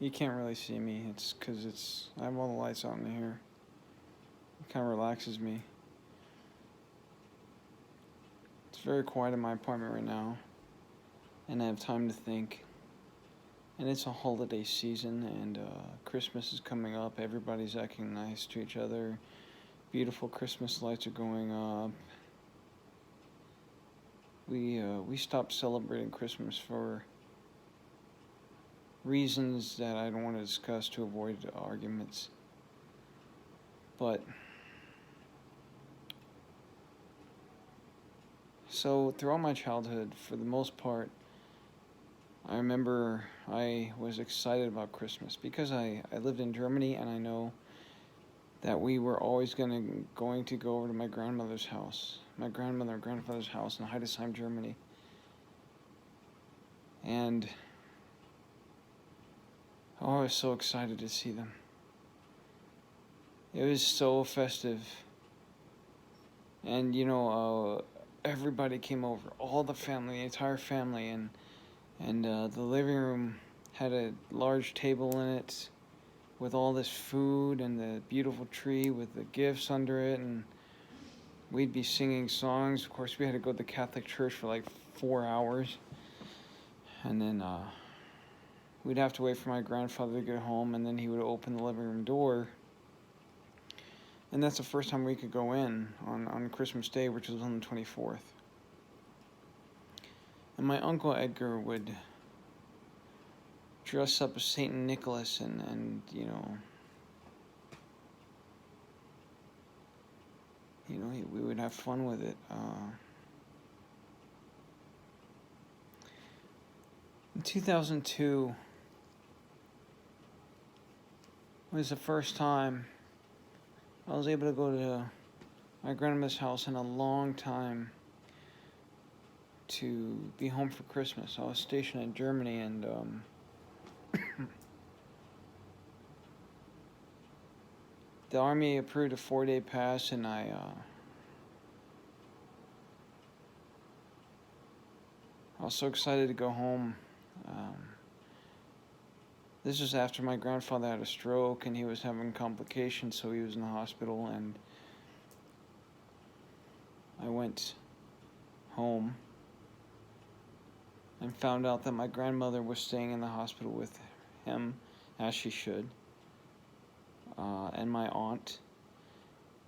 You can't really see me. It's because I have all the lights out in here. It kind of relaxes me. It's very quiet in my apartment right now, and I have time to think. And it's a holiday season, and Christmas is coming up. Everybody's acting nice to each other. Beautiful Christmas lights are going up. We stopped celebrating Christmas for reasons that I don't want to discuss to avoid arguments. But so throughout my childhood, for the most part, I remember I was excited about Christmas because I lived in Germany, and I know that we were always going to go over to my grandmother's house, my grandmother and grandfather's house in Heidesheim, Germany. And I was so excited to see them. It was so festive. And everybody came over, all the family, the entire family, and the living room had a large table in it with all this food and the beautiful tree with the gifts under it, and we'd be singing songs. Of course, we had to go to the Catholic Church for like 4 hours, and then we'd have to wait for my grandfather to get home, and then he would open the living room door, and that's the first time we could go in on Christmas Day, which was on the 24th. And my Uncle Edgar would dress up as Saint Nicholas and we would have fun with it. In 2002 was the first time I was able to go to my grandma's house in a long time to be home for Christmas. I was stationed in Germany, and the Army approved a 4-day pass, and I was so excited to go home. This was after my grandfather had a stroke, and he was having complications, so he was in the hospital, and I went home and found out that my grandmother was staying in the hospital with him, as she should. And my aunt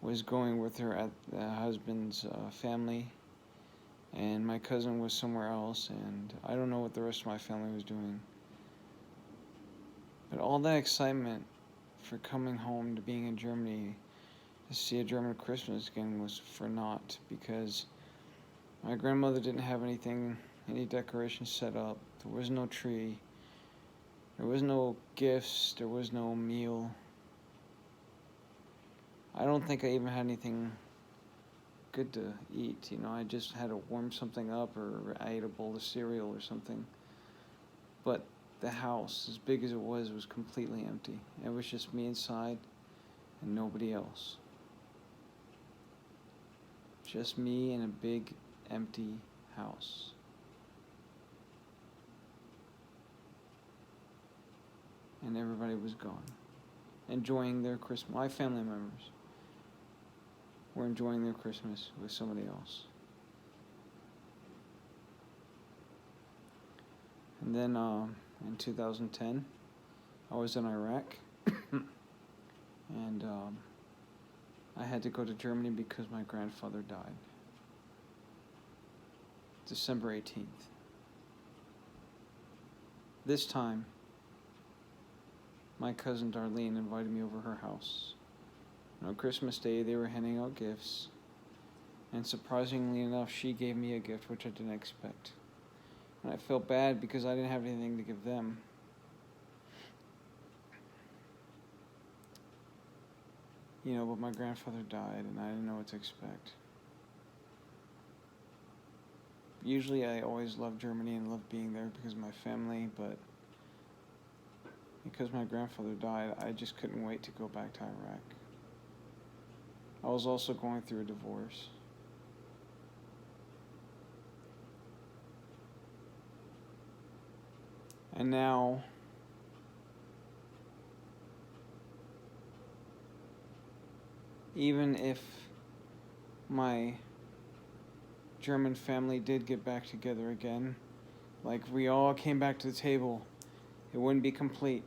was going with her at the husband's family, and my cousin was somewhere else, and I don't know what the rest of my family was doing. But all that excitement for coming home to being in Germany to see a German Christmas again was for naught, because my grandmother didn't have any decorations set up. There was no tree. There was no gifts. There was no meal. I don't think I even had anything good to eat. I just had to warm something up, or I ate a bowl of cereal or something. But the house, as big as it was completely empty. It was just me inside and nobody else. Just me in a big, empty house. And everybody was gone, enjoying their Christmas. My family members were enjoying their Christmas with somebody else. And then in 2010, I was in Iraq, and I had to go to Germany because my grandfather died. December 18th. This time, my cousin Darlene invited me over her house. On Christmas Day, they were handing out gifts, and surprisingly enough, she gave me a gift which I didn't expect. And I felt bad because I didn't have anything to give them. But my grandfather died, and I didn't know what to expect. Usually I always loved Germany and loved being there because of my family, but because my grandfather died, I just couldn't wait to go back to Iraq. I was also going through a divorce. And now even if my German family did get back together again, like we all came back to the table, it wouldn't be complete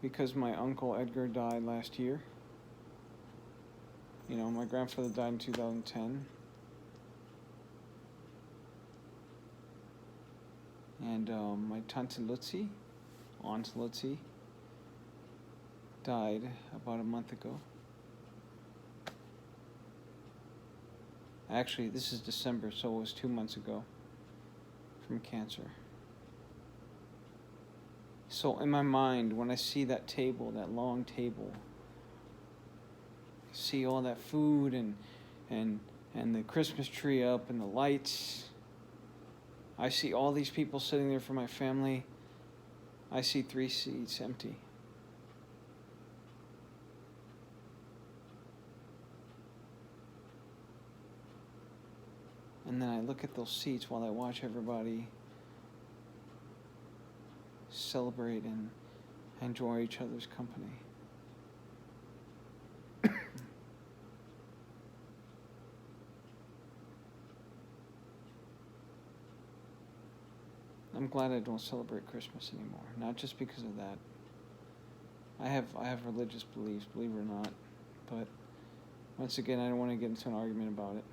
because my uncle Edgar died last year. You know, my grandfather died in 2010. And my Tante Lutzi, Aunt Lutzi, died about a month ago. Actually, this is December, so it was 2 months ago from cancer. So in my mind, when I see that table, that long table, I see all that food and the Christmas tree up and the lights. I see all these people sitting there for my family. I see 3 seats empty. And then I look at those seats while I watch everybody celebrate and enjoy each other's company. I'm glad I don't celebrate Christmas anymore. Not just because of that. I have religious beliefs, believe it or not. But once again, I don't want to get into an argument about it.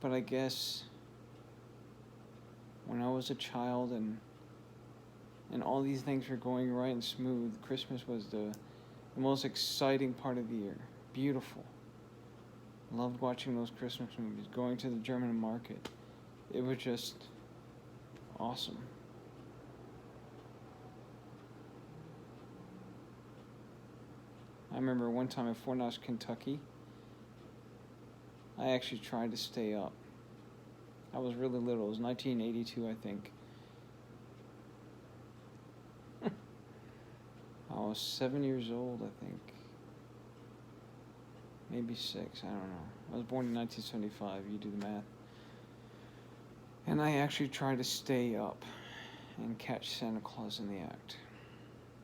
But I guess when I was a child and all these things were going right and smooth, Christmas was the most exciting part of the year. Beautiful. Loved watching those Christmas movies, going to the German market. It was just awesome. I remember one time in Fort Knox, Kentucky, I actually tried to stay up. I was really little. It was 1982, I think. I was 7 years old, I think. Maybe 6, I don't know. I was born in 1975, you do the math. And I actually tried to stay up and catch Santa Claus in the act.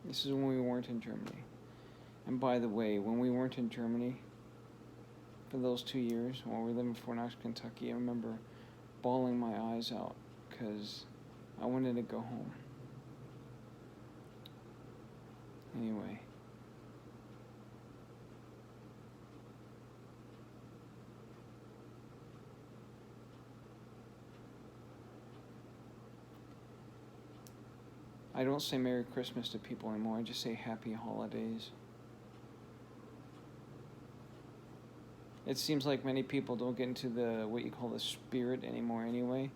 This is when we weren't in Germany. And by the way, when we weren't in Germany, for those 2 years, while we lived in Fort Knox, Kentucky, I remember bawling my eyes out because I wanted to go home. Anyway. I don't say Merry Christmas to people anymore. I just say Happy Holidays. It seems like many people don't get into the what you call the spirit anymore anyway.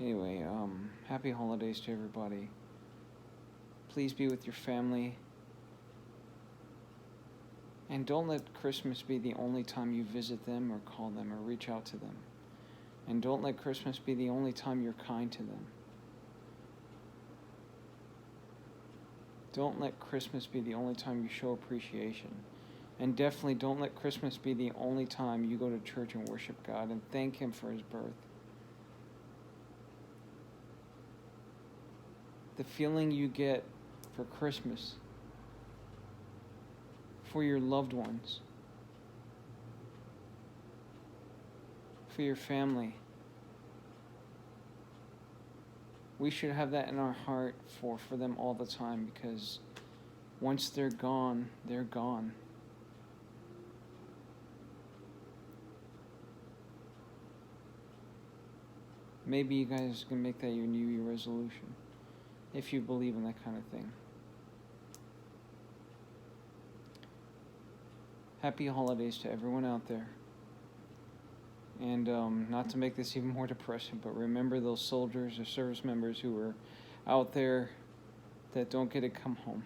Anyway, happy holidays to everybody. Please be with your family. And don't let Christmas be the only time you visit them or call them or reach out to them. And don't let Christmas be the only time you're kind to them. Don't let Christmas be the only time you show appreciation. And definitely don't let Christmas be the only time you go to church and worship God and thank Him for His birth. The feeling you get for Christmas, for your loved ones, for your family. We should have that in our heart for them all the time, because once they're gone, they're gone. Maybe you guys can make that your New Year resolution, if you believe in that kind of thing. Happy holidays to everyone out there. And not to make this even more depressing, but remember those soldiers or service members who are out there that don't get to come home.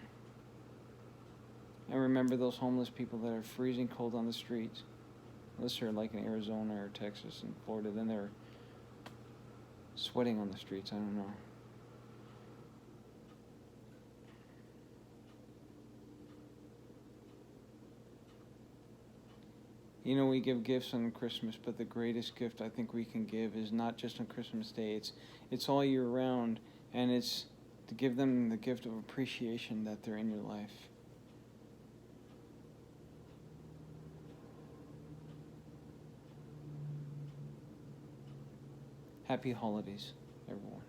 And remember those homeless people that are freezing cold on the streets. Unless they're like in Arizona or Texas and Florida, then they're sweating on the streets. I don't know. You know, we give gifts on Christmas, but the greatest gift I think we can give is not just on Christmas Day. It's all year round, and it's to give them the gift of appreciation that they're in your life. Happy holidays, everyone.